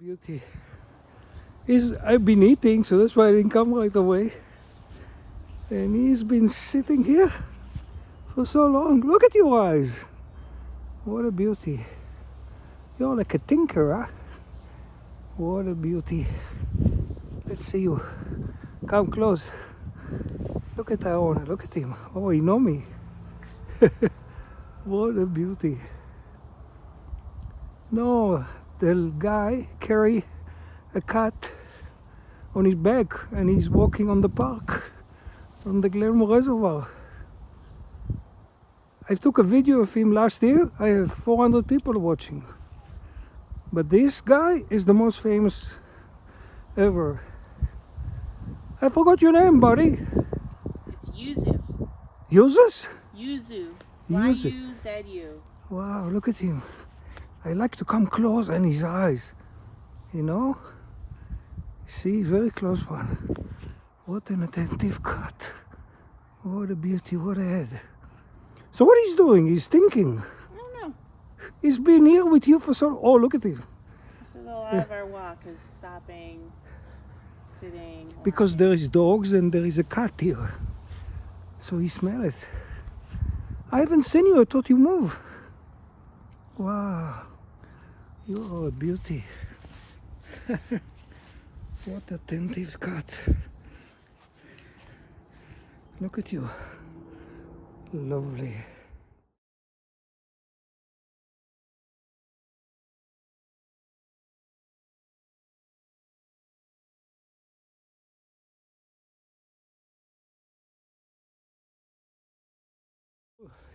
Beauty. I've been eating, so that's why I didn't come right away. And he's been sitting here for so long. Look at your eyes. What a beauty. You're like a tinker, huh? What a beauty. Let's see you. Come close. Look at Aaron. Look at him. Oh, he know me. What a beauty. No, the guy carry a cat on his back and he's walking on the park, on the Glenmore Reservoir. I took a video of him last year. I have 400 people watching. But this guy is the most famous ever. I forgot your name, buddy. It's Yuzu. Yuzus? Yuzu. Yuzu. Y-U-Z-U. Wow, look at him. I like to come close in his eyes. You know? See, very close one. What an attentive cat. What a beauty, what a head. So what he's doing, he's thinking. I don't know. He's been here with you for so long. Oh, look at him. This is a lot of our walk, is stopping, sitting. Walking. Because there is dogs and there is a cat here. So he smell it. I haven't seen you, I thought you moved. Wow. You're a beauty. What attentive cat. Look at you. Lovely.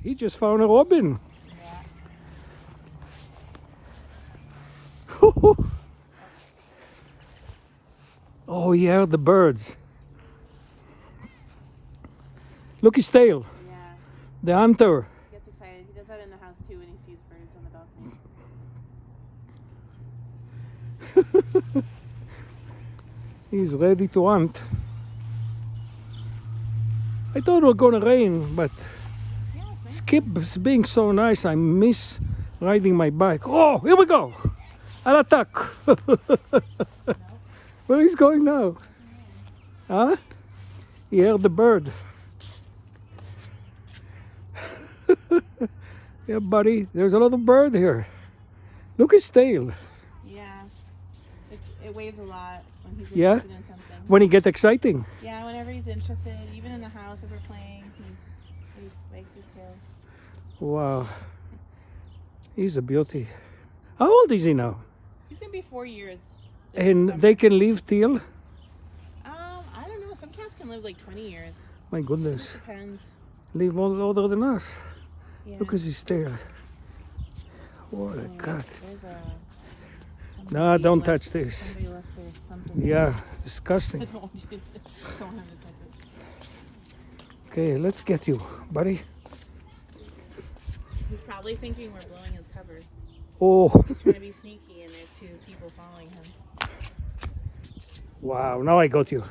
He just found a robin. Yeah. Oh, he heard the birds. Look his tail. Yeah. The hunter. He gets excited. He does that in the house too when he sees birds on the balcony. He's ready to hunt. I thought it was gonna rain, but it keeps being so nice. I miss riding my bike. Oh, here we go. An attack. Where he's going now? Huh? He heard the bird. Yeah, buddy, there's a lot of bird here. Look his tail. Yeah. It waves a lot when he's Yeah? interested in something. When he gets exciting. Yeah, whenever he's interested, even in the house if we're playing, he wags his tail. Wow. He's a beauty. How old is he now? He's gonna be 4 years. And summer. they can live till? I don't know. Some cats can live like 20 years. My goodness. It depends. Live older than us. Yeah. Look at his tail. What a cat. There's Nah, don't left- touch this. Somebody left there something. Yeah, I disgusting. don't want you to, don't have to touch it. Okay, let's get you, buddy. He's probably thinking we're blowing his cover. Oh, He's trying to be sneaky and there's 2 people following him. wow, now I got you.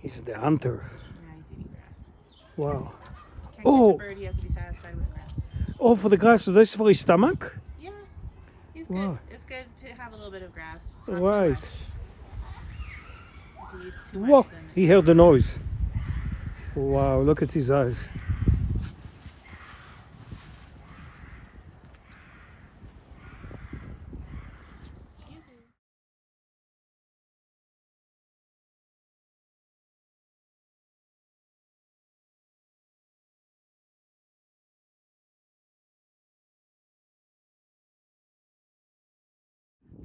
He's the hunter. Yeah, he's eating grass. Wow. Can't Oh. catch a bird, he has to be satisfied with grass. Oh, for the grass, so this is for his stomach? Yeah, he's Wow. good. It's good to have a little bit of grass. Not too Right. much. If he eats too much, Whoa, then he heard the noise. Wow, look at his eyes. easy.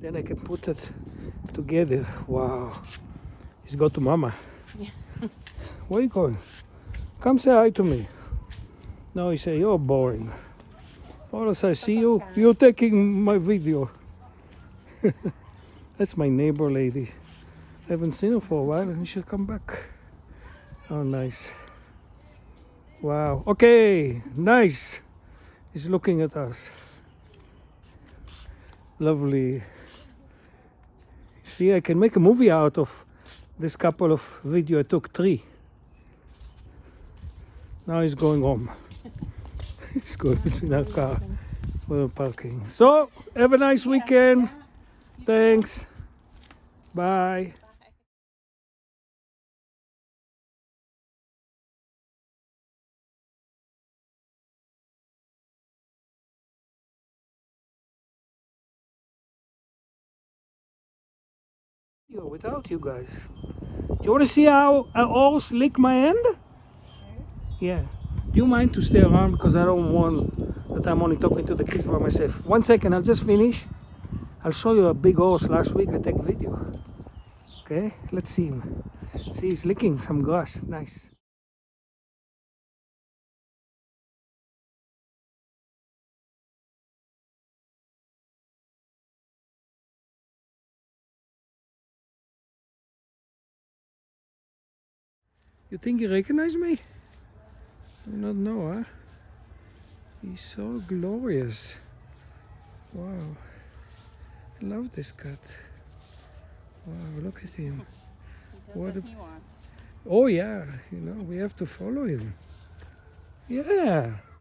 Then I can put it together. Wow. He's got to mama. Yeah. Where are you going? Come say hi to me. No, he say, you're boring. All as I see you, you're taking my video. That's my neighbor lady. I haven't seen her for a while and she'll come back. Oh, nice. Wow. Okay, nice. He's looking at us. Lovely. See, I can make a movie out of this couple of video. I took 3. Now he's going home. It's good between our car. We're parking. So, have a nice weekend. Thanks. Bye. Without you guys. Do you want to see how a horse lick my hand? Sure. Yeah. Do you mind to stay around because I don't want that I'm only talking to the kids by myself. 1 second, I'll just finish. I'll show you a big horse. Last week I take video. Okay, let's see him. See, he's licking some grass. Nice. You think he recognized me? I do not know, huh? He's so glorious. Wow. I love this cat. Wow, look at him. What a... He wants. Oh yeah, you know, we have to follow him. Yeah.